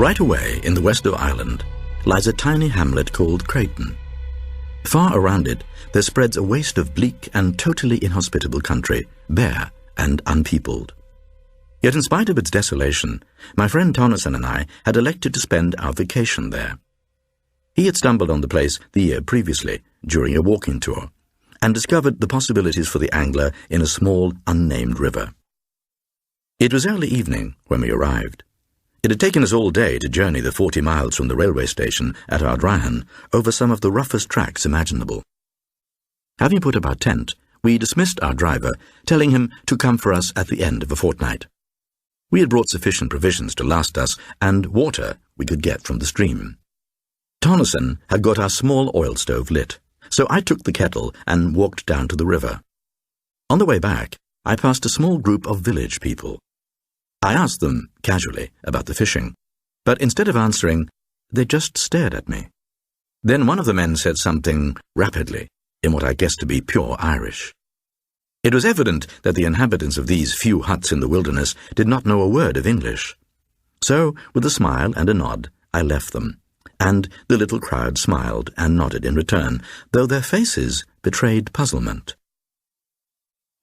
Right away in the west of Ireland lies a tiny hamlet called Creighton. Far around it there spreads a waste of bleak and totally inhospitable country, bare and unpeopled. Yet in spite of its desolation, my friend Tonneson and I had elected to spend our vacation there. He had stumbled on the place the year previously during a walking tour and discovered the possibilities for the angler in a small, unnamed river. It was early evening when we arrived. It had taken us all day to journey the 40 miles from the railway station at Ardryan over some of the roughest tracks imaginable. Having put up our tent, we dismissed our driver, telling him to come for us at the end of a fortnight. We had brought sufficient provisions to last us, and water we could get from the stream. Tonneson had got our small oil stove lit, so I took the kettle and walked down to the river. On the way back, I passed a small group of village people. I asked them, casually, about the fishing, but instead of answering, they just stared at me. Then one of the men said something rapidly, in what I guessed to be pure Irish. It was evident that the inhabitants of these few huts in the wilderness did not know a word of English. So, with a smile and a nod, I left them, and the little crowd smiled and nodded in return, though their faces betrayed puzzlement.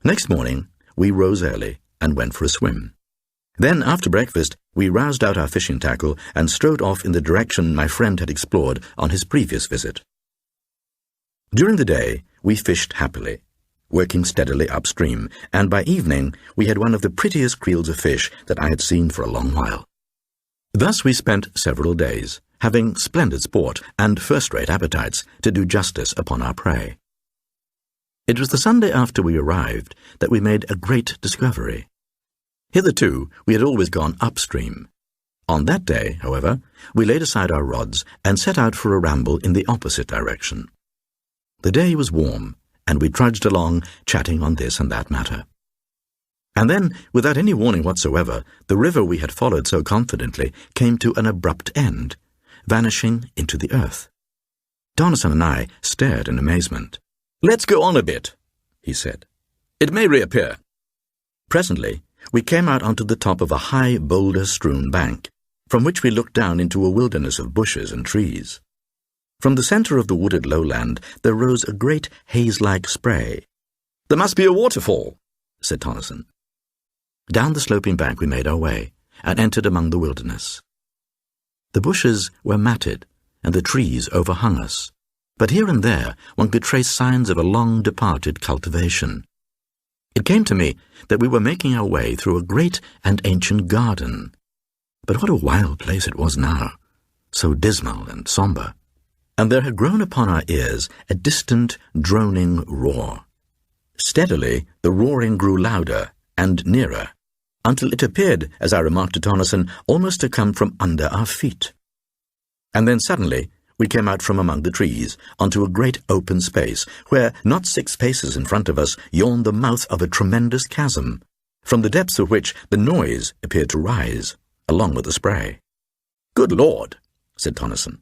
Next morning, we rose early and went for a swim. Then, after breakfast, we roused out our fishing tackle and strode off in the direction my friend had explored on his previous visit. During the day, we fished happily, working steadily upstream, and by evening we had one of the prettiest creels of fish that I had seen for a long while. Thus we spent several days, having splendid sport and first-rate appetites to do justice upon our prey. It was the Sunday after we arrived that we made a great discovery. Hitherto, we had always gone upstream. On that day, however, we laid aside our rods and set out for a ramble in the opposite direction. The day was warm, and we trudged along, chatting on this and that matter. And then, without any warning whatsoever, the river we had followed so confidently came to an abrupt end, vanishing into the earth. Tonneson and I stared in amazement. "Let's go on a bit," he said. "It may reappear." Presently, we came out onto the top of a high, boulder-strewn bank, from which we looked down into a wilderness of bushes and trees. From the centre of the wooded lowland there rose a great haze-like spray. "There must be a waterfall," said Tonneson. Down the sloping bank we made our way, and entered among the wilderness. The bushes were matted, and the trees overhung us, but here and there one could trace signs of a long-departed cultivation. It came to me that we were making our way through a great and ancient garden. But what a wild place it was now, so dismal and sombre. And there had grown upon our ears a distant, droning roar. Steadily, the roaring grew louder and nearer, until it appeared, as I remarked to Tonneson, almost to come from under our feet. And then suddenly, we came out from among the trees onto a great open space where, not 6 paces in front of us, yawned the mouth of a tremendous chasm, from the depths of which the noïze appeared to rise, along with the spray. "Good Lord," said Tonneson.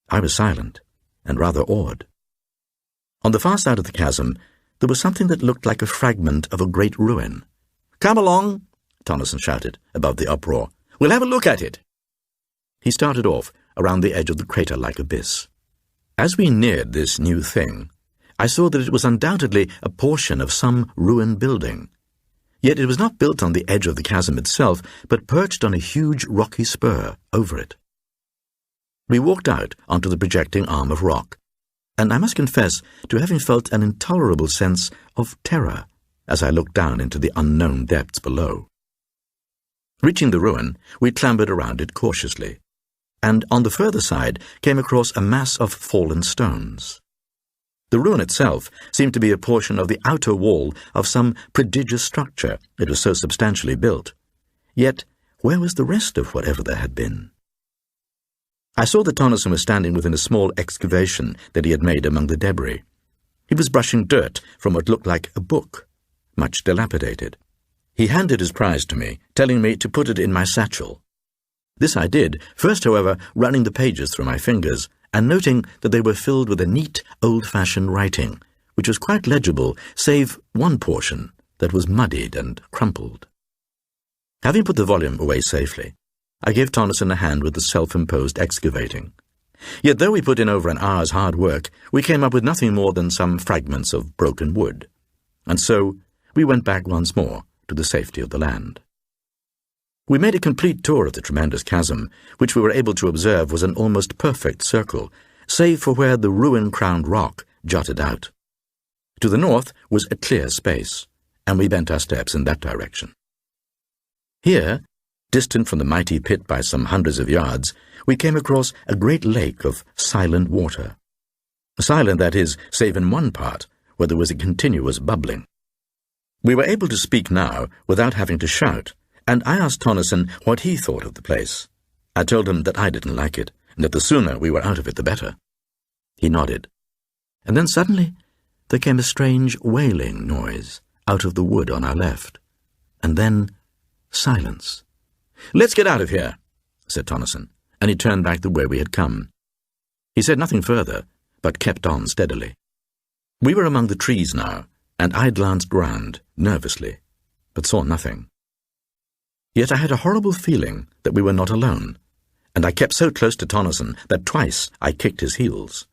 I was silent, and rather awed. On the far side of the chasm, there was something that looked like a fragment of a great ruin. "Come along," Tonneson shouted above the uproar. "We'll have a look at it." He started off around the edge of the crater-like abyss. As we neared this new thing, I saw that it was undoubtedly a portion of some ruined building. Yet it was not built on the edge of the chasm itself, but perched on a huge rocky spur over it. We walked out onto the projecting arm of rock, and I must confess to having felt an intolerable sense of terror as I looked down into the unknown depths below. Reaching the ruin, we clambered around it cautiously, and on the further side came across a mass of fallen stones. The ruin itself seemed to be a portion of the outer wall of some prodigious structure, it was so substantially built. Yet, where was the rest of whatever there had been? I saw that Tonneson was standing within a small excavation that he had made among the debris. He was brushing dirt from what looked like a book, much dilapidated. He handed his prize to me, telling me to put it in my satchel. This I did, first, however, running the pages through my fingers, and noting that they were filled with a neat, old-fashioned writing, which was quite legible, save one portion that was muddied and crumpled. Having put the volume away safely, I gave Tonneson a hand with the self-imposed excavating. Yet though we put in over an hour's hard work, we came up with nothing more than some fragments of broken wood. And so we went back once more to the safety of the land. We made a complete tour of the tremendous chasm, which we were able to observe was an almost perfect circle, save for where the ruin-crowned rock jutted out. To the north was a clear space, and we bent our steps in that direction. Here, distant from the mighty pit by some hundreds of yards, we came across a great lake of silent water. Silent, that is, save in one part, where there was a continuous bubbling. We were able to speak now without having to shout, and I asked Tonneson what he thought of the place. I told him that I didn't like it, and that the sooner we were out of it the better. He nodded. And then suddenly there came a strange wailing noise out of the wood on our left, and then silence. "Let's get out of here," said Tonneson, and he turned back the way we had come. He said nothing further, but kept on steadily. We were among the trees now, and I glanced round, nervously, but saw nothing. Yet I had a horrible feeling that we were not alone, and I kept so close to Tonneson that twice I kicked his heels.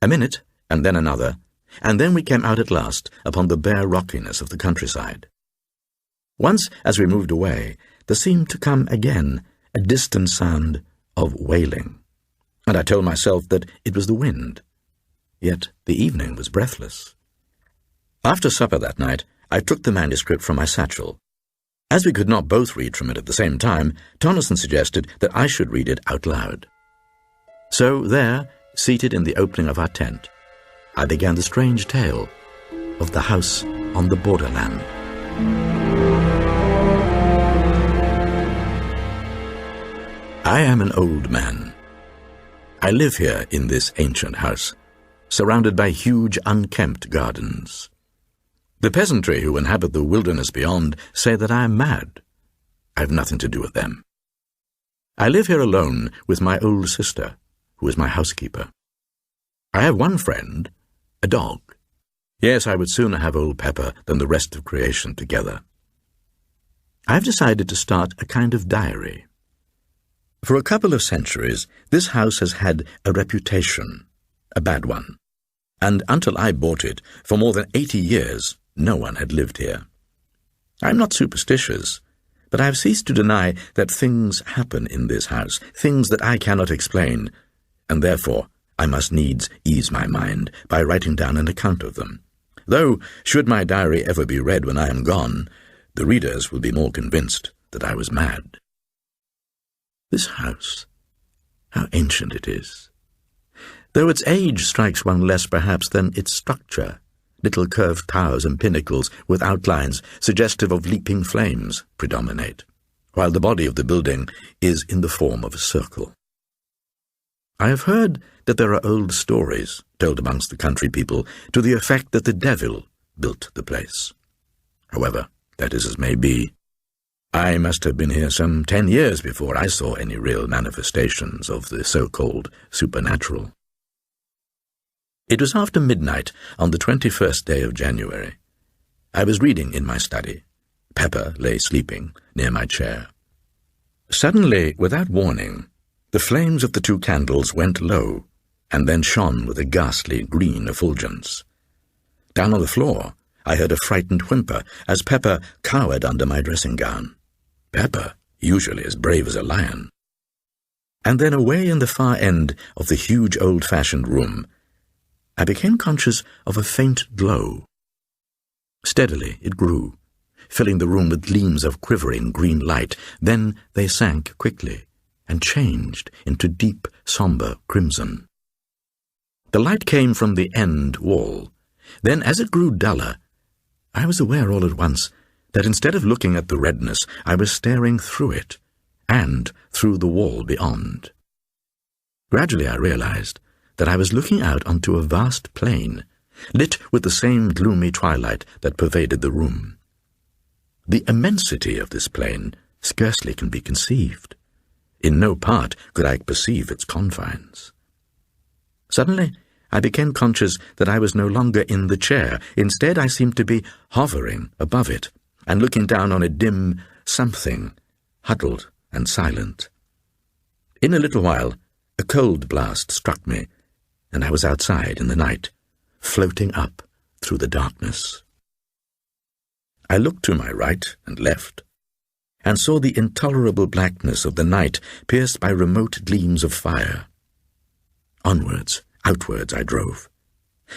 A minute, and then another, and then we came out at last upon the bare rockiness of the countryside. Once, as we moved away, there seemed to come again a distant sound of wailing, and I told myself that it was the wind. Yet the evening was breathless. After supper that night, I took the manuscript from my satchel. As we could not both read from it at the same time, Tonneson suggested that I should read it out loud. So there, seated in the opening of our tent, I began the strange tale of the house on the borderland. I am an old man. I live here in this ancient house, surrounded by huge unkempt gardens. The peasantry who inhabit the wilderness beyond say that I am mad. I have nothing to do with them. I live here alone with my old sister, who is my housekeeper. I have one friend, a dog. Yes, I would sooner have old Pepper than the rest of creation together. I have decided to start a kind of diary. For a couple of centuries, this house has had a reputation, a bad one, and until I bought it, for more than 80 years, no one had lived here. I am not superstitious, but I have ceased to deny that things happen in this house, things that I cannot explain, and therefore I must needs ease my mind by writing down an account of them. Though, should my diary ever be read when I am gone, the readers will be more convinced that I was mad. This house, how ancient it is. Though its age strikes one less perhaps than its structure, little curved towers and pinnacles with outlines suggestive of leaping flames predominate, while the body of the building is in the form of a circle. I have heard that there are old stories told amongst the country people to the effect that the devil built the place. However, that is as may be. I must have been here some 10 years before I saw any real manifestations of the so-called supernatural. It was after midnight on the 21st day of January. I was reading in my study. Pepper lay sleeping near my chair. Suddenly, without warning, the flames of the 2 candles went low and then shone with a ghastly green effulgence. Down on the floor, I heard a frightened whimper as Pepper cowered under my dressing gown. Pepper, usually as brave as a lion. And then away in the far end of the huge old-fashioned room, I became conscious of a faint glow. Steadily it grew, filling the room with gleams of quivering green light. Then they sank quickly and changed into deep, sombre crimson. The light came from the end wall. Then, as it grew duller, I was aware all at once that instead of looking at the redness, I was staring through it, and through the wall beyond. Gradually I realized that I was looking out onto a vast plain, lit with the same gloomy twilight that pervaded the room. The immensity of this plain scarcely can be conceived. In no part could I perceive its confines. Suddenly, I became conscious that I was no longer in the chair. Instead, I seemed to be hovering above it and looking down on a dim something, huddled and silent. In a little while, a cold blast struck me, and I was outside in the night, floating up through the darkness. I looked to my right and left, and saw the intolerable blackness of the night pierced by remote gleams of fire. Onwards, outwards I drove.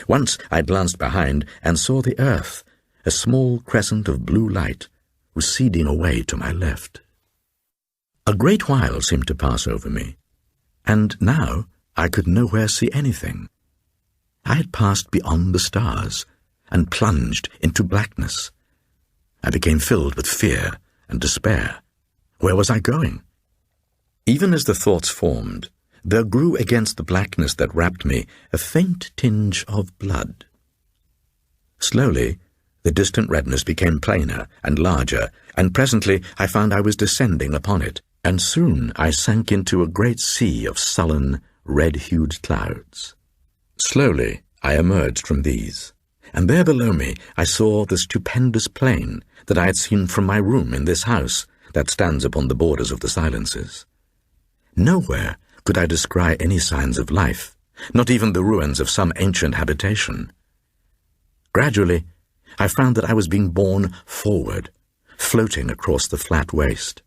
Once I glanced behind and saw the earth, a small crescent of blue light, receding away to my left. A great while seemed to pass over me, and now I could nowhere see anything. I had passed beyond the stars and plunged into blackness. I became filled with fear and despair. Where was I going? Even as the thoughts formed, there grew against the blackness that wrapped me a faint tinge of blood. Slowly, the distant redness became plainer and larger, and presently I found I was descending upon it, and soon I sank into a great sea of sullen, red-hued clouds. Slowly I emerged from these, and there below me I saw the stupendous plain that I had seen from my room in this house that stands upon the borders of the silences. Nowhere could I descry any signs of life, not even the ruins of some ancient habitation. Gradually, I found that I was being borne forward, floating across the flat waste.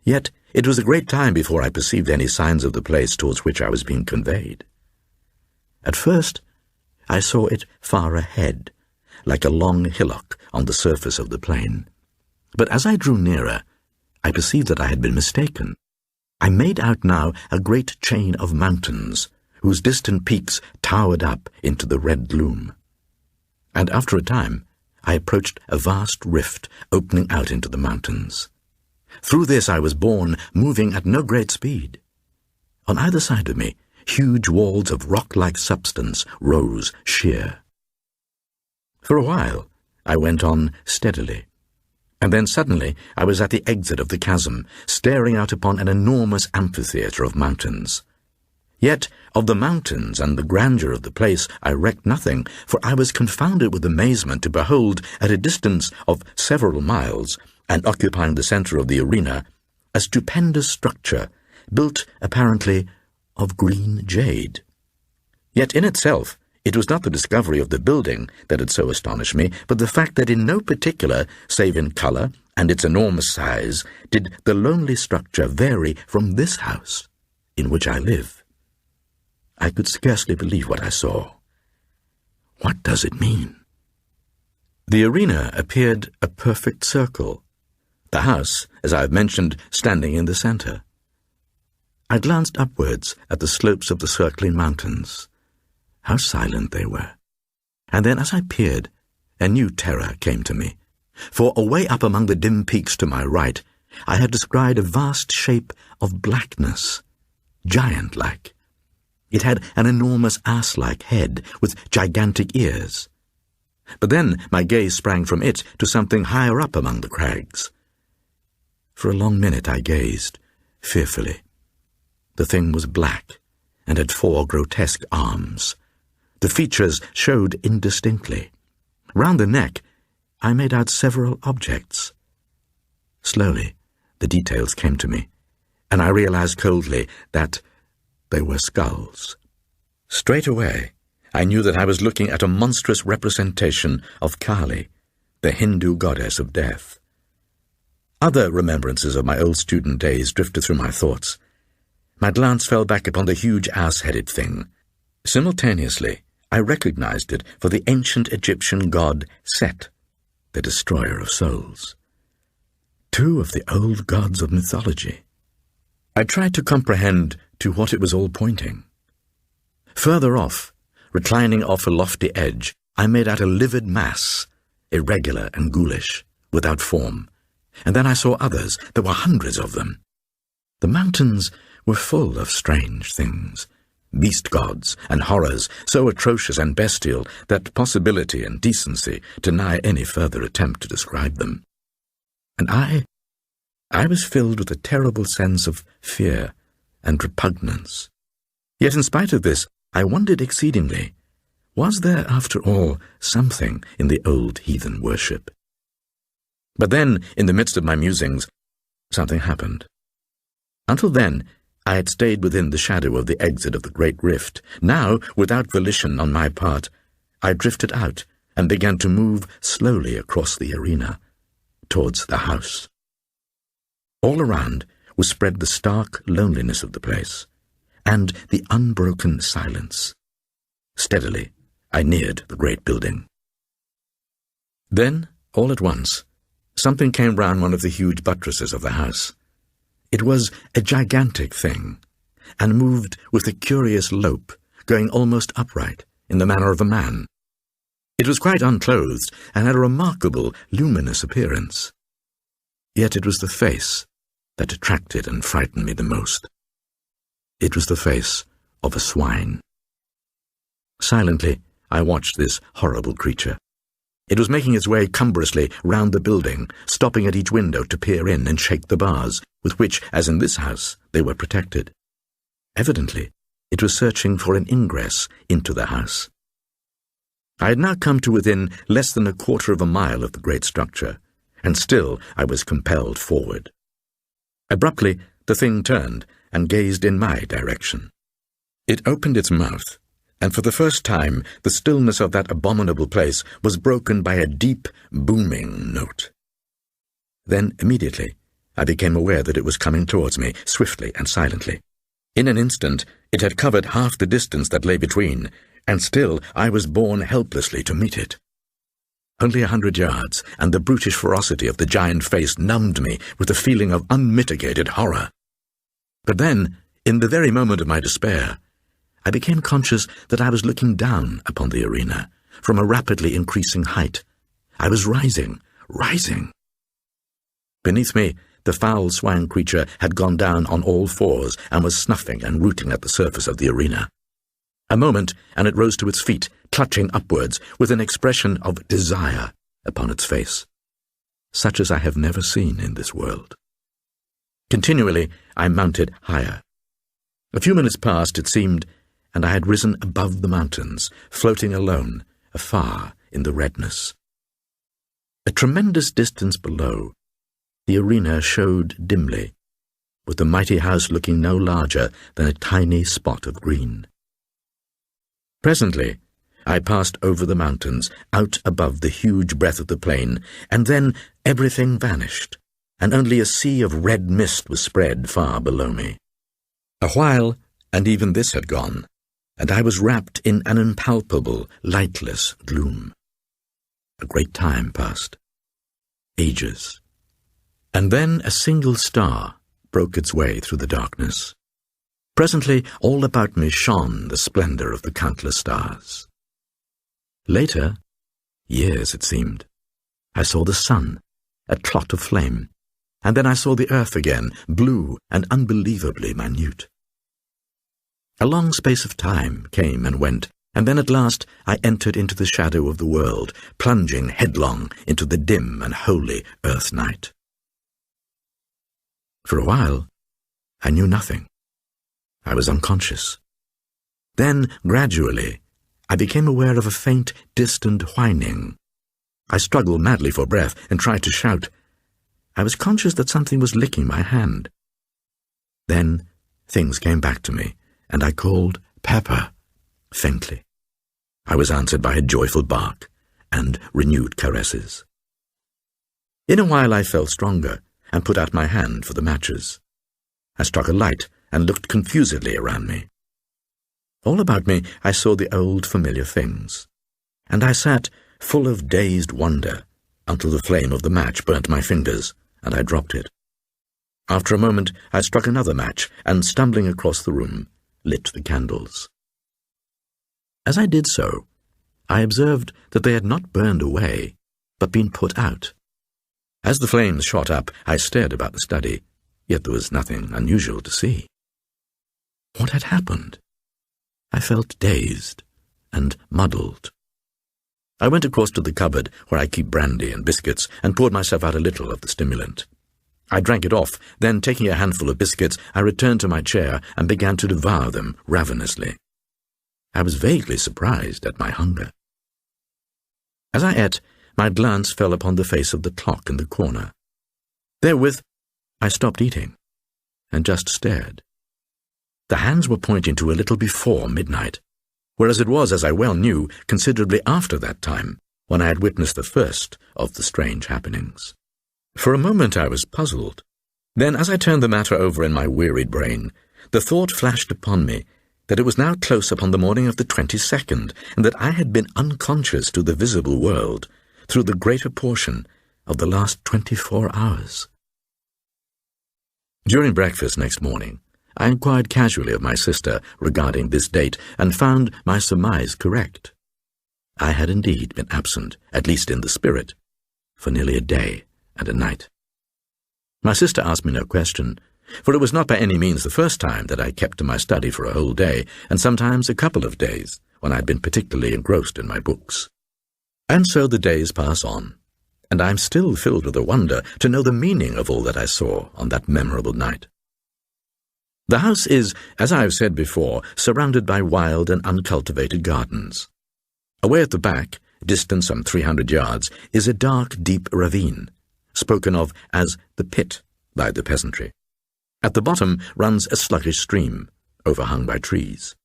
Yet it was a great time before I perceived any signs of the place towards which I was being conveyed. At first, I saw it far ahead, like a long hillock on the surface of the plain. But as I drew nearer, I perceived that I had been mistaken. I made out now a great chain of mountains, whose distant peaks towered up into the red gloom. And after a time, I approached a vast rift opening out into the mountains. Through this I was borne, moving at no great speed. On either side of me, huge walls of rock-like substance rose sheer. For a while, I went on steadily, and then suddenly I was at the exit of the chasm, staring out upon an enormous amphitheatre of mountains. Yet of the mountains and the grandeur of the place I recked nothing, for I was confounded with amazement to behold, at a distance of several miles, and occupying the centre of the arena, a stupendous structure, built apparently of green jade. Yet in itself, it was not the discovery of the building that had so astonished me, but the fact that in no particular, save in colour and its enormous size, did the lonely structure vary from this house in which I live. I could scarcely believe what I saw. What does it mean? The arena appeared a perfect circle, the house, as I have mentioned, standing in the centre. I glanced upwards at the slopes of the circling mountains. How silent they were. And then as I peered, a new terror came to me, for away up among the dim peaks to my right, I had descried a vast shape of blackness, giant-like. It had an enormous ass-like head with gigantic ears. But then my gaze sprang from it to something higher up among the crags. For a long minute I gazed, fearfully. The thing was black, and had 4 grotesque arms. The features showed indistinctly. Round the neck, I made out several objects. Slowly, the details came to me, and I realized coldly that they were skulls. Straight away, I knew that I was looking at a monstrous representation of Kali, the Hindu goddess of death. Other remembrances of my old student days drifted through my thoughts. My glance fell back upon the huge ass-headed thing. Simultaneously, I recognized it for the ancient Egyptian god Set, the destroyer of souls. 2 of the old gods of mythology. I tried to comprehend to what it was all pointing. Further off, reclining off a lofty edge, I made out a livid mass, irregular and ghoulish, without form, and then I saw others. There were hundreds of them. The mountains were full of strange things, beast gods and horrors so atrocious and bestial that possibility and decency deny any further attempt to describe them. And I was filled with a terrible sense of fear and repugnance. Yet in spite of this, I wondered exceedingly, was there, after all, something in the old heathen worship? But then, in the midst of my musings, something happened. Until then, I had stayed within the shadow of the exit of the great rift. Now, without volition on my part, I drifted out and began to move slowly across the arena, towards the house. All around was spread the stark loneliness of the place, and the unbroken silence. Steadily, I neared the great building. Then, all at once, something came round one of the huge buttresses of the house. It was a gigantic thing, and moved with a curious lope, going almost upright, in the manner of a man. It was quite unclothed, and had a remarkable, luminous appearance. Yet it was the face that attracted and frightened me the most. It was the face of a swine. Silently, I watched this horrible creature. It was making its way cumbrously round the building, stopping at each window to peer in and shake the bars, with which, as in this house, they were protected. Evidently, it was searching for an ingress into the house. I had now come to within less than a quarter of a mile of the great structure, and still I was compelled forward. Abruptly, the thing turned and gazed in my direction. It opened its mouth, and for the first time the stillness of that abominable place was broken by a deep, booming note. Then, immediately, I became aware that it was coming towards me, swiftly and silently. In an instant, it had covered half the distance that lay between, and still I was borne helplessly to meet it. Only 100 yards, and the brutish ferocity of the giant face numbed me with a feeling of unmitigated horror. But then, in the very moment of my despair, I became conscious that I was looking down upon the arena, from a rapidly increasing height. I was rising. Beneath me, the foul swine creature had gone down on all fours and was snuffing and rooting at the surface of the arena. A moment, and it rose to its feet, clutching upwards, with an expression of desire upon its face, such as I have never seen in this world. Continually, I mounted higher. A few minutes passed, it seemed, and I had risen above the mountains, floating alone, afar in the redness. A tremendous distance below, the arena showed dimly, with the mighty house looking no larger than a tiny spot of green. Presently, I passed over the mountains, out above the huge breadth of the plain, and then everything vanished, and only a sea of red mist was spread far below me. A while, and even this had gone, and I was wrapped in an impalpable, lightless gloom. A great time passed. Ages. And then a single star broke its way through the darkness. Presently, all about me shone the splendor of the countless stars. Later, years it seemed, I saw the sun, a clot of flame, and then I saw the earth again, blue and unbelievably minute. A long space of time came and went, and then at last I entered into the shadow of the world, plunging headlong into the dim and holy earth night. For a while, I knew nothing. I was unconscious. Then, gradually, I became aware of a faint, distant whining. I struggled madly for breath and tried to shout. I was conscious that something was licking my hand. Then things came back to me, and I called Pepper, faintly. I was answered by a joyful bark and renewed caresses. In a while I felt stronger and put out my hand for the matches. I struck a light and looked confusedly around me. All about me I saw the old familiar things, and I sat full of dazed wonder until the flame of the match burnt my fingers, and I dropped it. After a moment I struck another match, and stumbling across the room, lit the candles. As I did so, I observed that they had not burned away, but been put out. As the flames shot up, I stared about the study, yet there was nothing unusual to see. What had happened? I felt dazed and muddled. I went across to the cupboard where I keep brandy and biscuits and poured myself out a little of the stimulant. I drank it off, then taking a handful of biscuits, I returned to my chair and began to devour them ravenously. I was vaguely surprised at my hunger. As I ate, my glance fell upon the face of the clock in the corner. Therewith, I stopped eating, and just stared. The hands were pointing to a little before midnight, whereas it was, as I well knew, considerably after that time, when I had witnessed the first of the strange happenings. For a moment I was puzzled. Then, as I turned the matter over in my wearied brain, the thought flashed upon me that it was now close upon the morning of the 22nd, and that I had been unconscious to the visible world through the greater portion of the last 24 hours. During breakfast next morning, I inquired casually of my sister regarding this date and found my surmise correct. I had indeed been absent, at least in the spirit, for nearly a day and a night. My sister asked me no question, for it was not by any means the first time that I kept to my study for a whole day, and sometimes a couple of days, when I had been particularly engrossed in my books. And so the days pass on, and I am still filled with a wonder to know the meaning of all that I saw on that memorable night. The house is, as I have said before, surrounded by wild and uncultivated gardens. Away at the back, distant some 300 yards, is a dark, deep ravine, spoken of as the pit by the peasantry. At the bottom runs a sluggish stream, overhung by trees.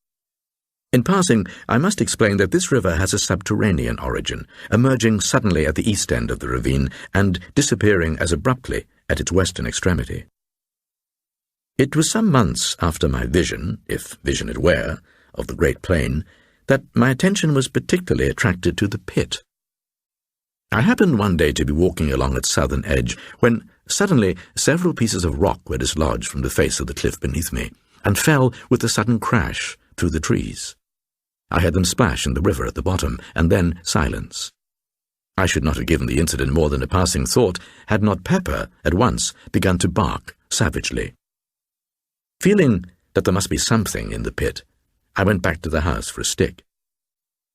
In passing, I must explain that this river has a subterranean origin, emerging suddenly at the east end of the ravine and disappearing as abruptly at its western extremity. It was some months after my vision, if vision it were, of the great plain, that my attention was particularly attracted to the pit. I happened one day to be walking along its southern edge, when suddenly several pieces of rock were dislodged from the face of the cliff beneath me, and fell with a sudden crash through the trees. I heard them splash in the river at the bottom, and then silence. I should not have given the incident more than a passing thought, had not Pepper at once begun to bark savagely. Feeling that there must be something in the pit, I went back to the house for a stick.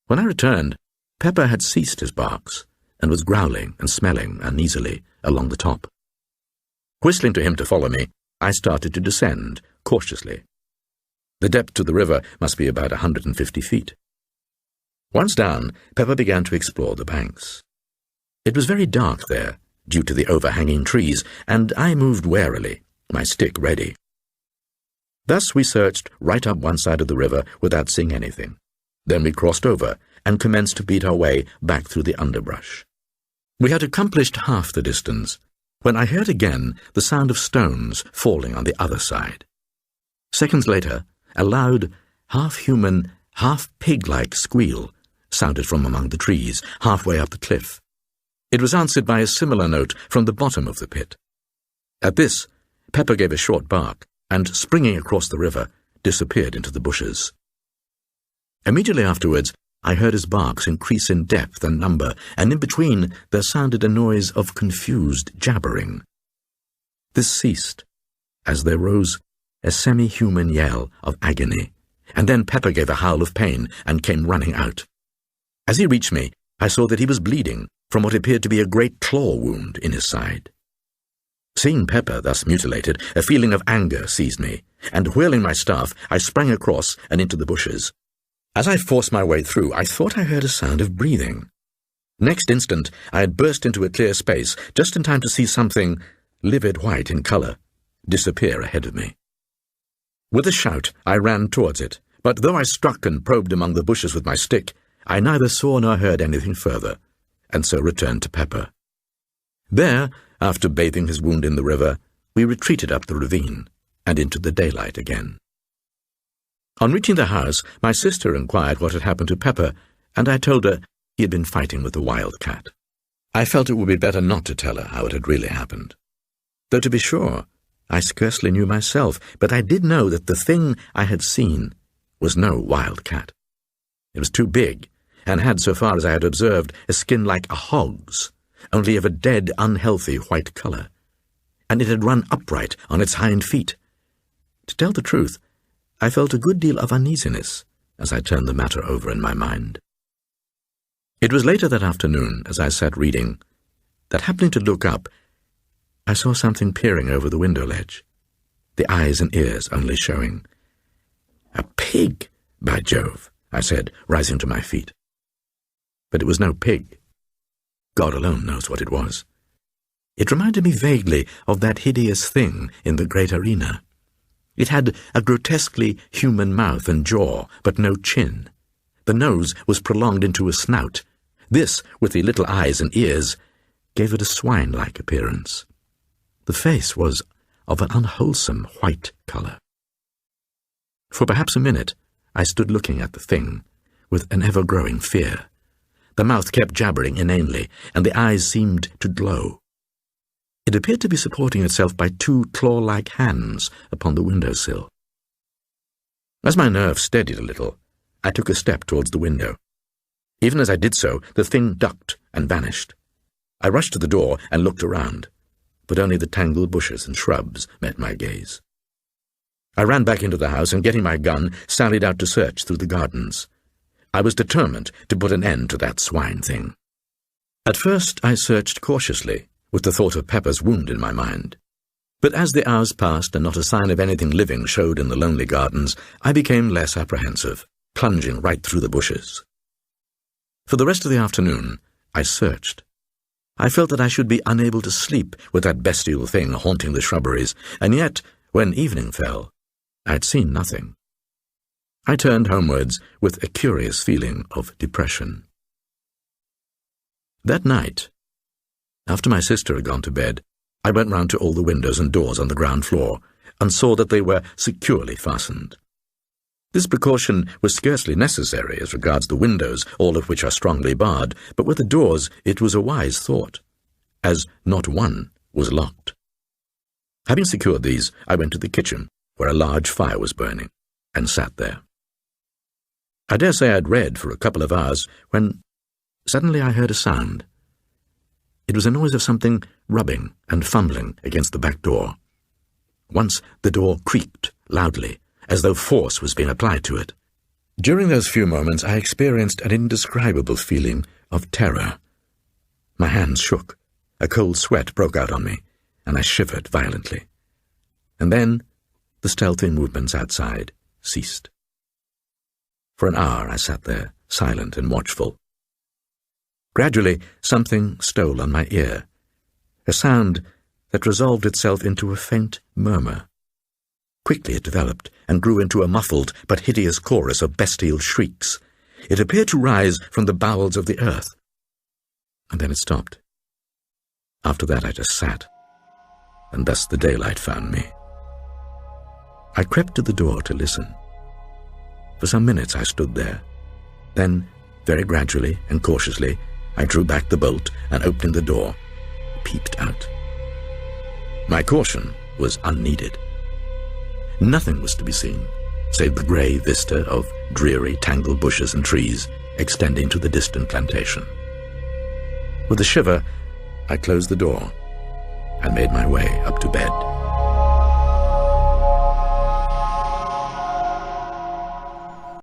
When I returned, Pepper had ceased his barks, and was growling and smelling uneasily along the top. Whistling to him to follow me, I started to descend cautiously. The depth to the river must be about 150 feet. Once down, Pepper began to explore the banks. It was very dark there, due to the overhanging trees, and I moved warily, my stick ready. Thus we searched right up one side of the river without seeing anything. Then we crossed over and commenced to beat our way back through the underbrush. We had accomplished half the distance when I heard again the sound of stones falling on the other side. Seconds later, a loud, half-human, half-pig-like squeal sounded from among the trees halfway up the cliff. It was answered by a similar note from the bottom of the pit. At this, Pepper gave a short bark and, springing across the river, disappeared into the bushes. Immediately afterwards, I heard his barks increase in depth and number, and in between there sounded a noise of confused jabbering. This ceased, as there rose a semi-human yell of agony, and then Pepper gave a howl of pain and came running out. As he reached me, I saw that he was bleeding from what appeared to be a great claw wound in his side. Seeing Pepper thus mutilated, a feeling of anger seized me, and whirling my staff, I sprang across and into the bushes. As I forced my way through, I thought I heard a sound of breathing. Next instant, I had burst into a clear space, just in time to see something, livid white in colour, disappear ahead of me. With a shout, I ran towards it, but though I struck and probed among the bushes with my stick, I neither saw nor heard anything further, and so returned to Pepper. There, after bathing his wound in the river, we retreated up the ravine and into the daylight again. On reaching the house, my sister inquired what had happened to Pepper, and I told her he had been fighting with the wildcat. I felt it would be better not to tell her how it had really happened. Though to be sure, I scarcely knew myself, but I did know that the thing I had seen was no wildcat. It was too big, and had, so far as I had observed, a skin like a hog's, only of a dead, unhealthy white colour, and it had run upright on its hind feet. To tell the truth, I felt a good deal of uneasiness as I turned the matter over in my mind. It was later that afternoon, as I sat reading, that happening to look up, I saw something peering over the window ledge, the eyes and ears only showing. "A pig, by Jove," I said, rising to my feet. But it was no pig. God alone knows what it was. It reminded me vaguely of that hideous thing in the great arena, It had a grotesquely human mouth and jaw, but no chin. The nose was prolonged into a snout. This, with the little eyes and ears, gave it a swine-like appearance. The face was of an unwholesome white colour. For perhaps a minute, I stood looking at the thing, with an ever-growing fear. The mouth kept jabbering inanely, and the eyes seemed to glow. It appeared to be supporting itself by two claw-like hands upon the windowsill. As my nerve steadied a little, I took a step towards the window. Even as I did so, the thing ducked and vanished. I rushed to the door and looked around, but only the tangled bushes and shrubs met my gaze. I ran back into the house and, getting my gun, sallied out to search through the gardens. I was determined to put an end to that swine thing. At first I searched cautiously, with the thought of Pepper's wound in my mind. But as the hours passed and not a sign of anything living showed in the lonely gardens, I became less apprehensive, plunging right through the bushes. For the rest of the afternoon, I searched. I felt that I should be unable to sleep with that bestial thing haunting the shrubberies, and yet, when evening fell, I had seen nothing. I turned homewards with a curious feeling of depression. That night, after my sister had gone to bed, I went round to all the windows and doors on the ground floor and saw that they were securely fastened. This precaution was scarcely necessary as regards the windows, all of which are strongly barred, but with the doors it was a wise thought, as not one was locked. Having secured these, I went to the kitchen, where a large fire was burning, and sat there. I dare say I had read for a couple of hours when suddenly I heard a sound. It was a noise of something rubbing and fumbling against the back door. Once the door creaked loudly, as though force was being applied to it. During those few moments I experienced an indescribable feeling of terror. My hands shook, a cold sweat broke out on me, and I shivered violently. And then the stealthy movements outside ceased. For an hour I sat there, silent and watchful. Gradually something stole on my ear, a sound that resolved itself into a faint murmur. Quickly it developed and grew into a muffled but hideous chorus of bestial shrieks. It appeared to rise from the bowels of the earth, and then it stopped. After that I just sat, and thus the daylight found me. I crept to the door to listen. For some minutes I stood there. Then, very gradually and cautiously, I drew back the bolt and, opening the door, peeped out. My caution was unneeded. Nothing was to be seen, save the grey vista of dreary, tangled bushes and trees extending to the distant plantation. With a shiver, I closed the door and made my way up to bed.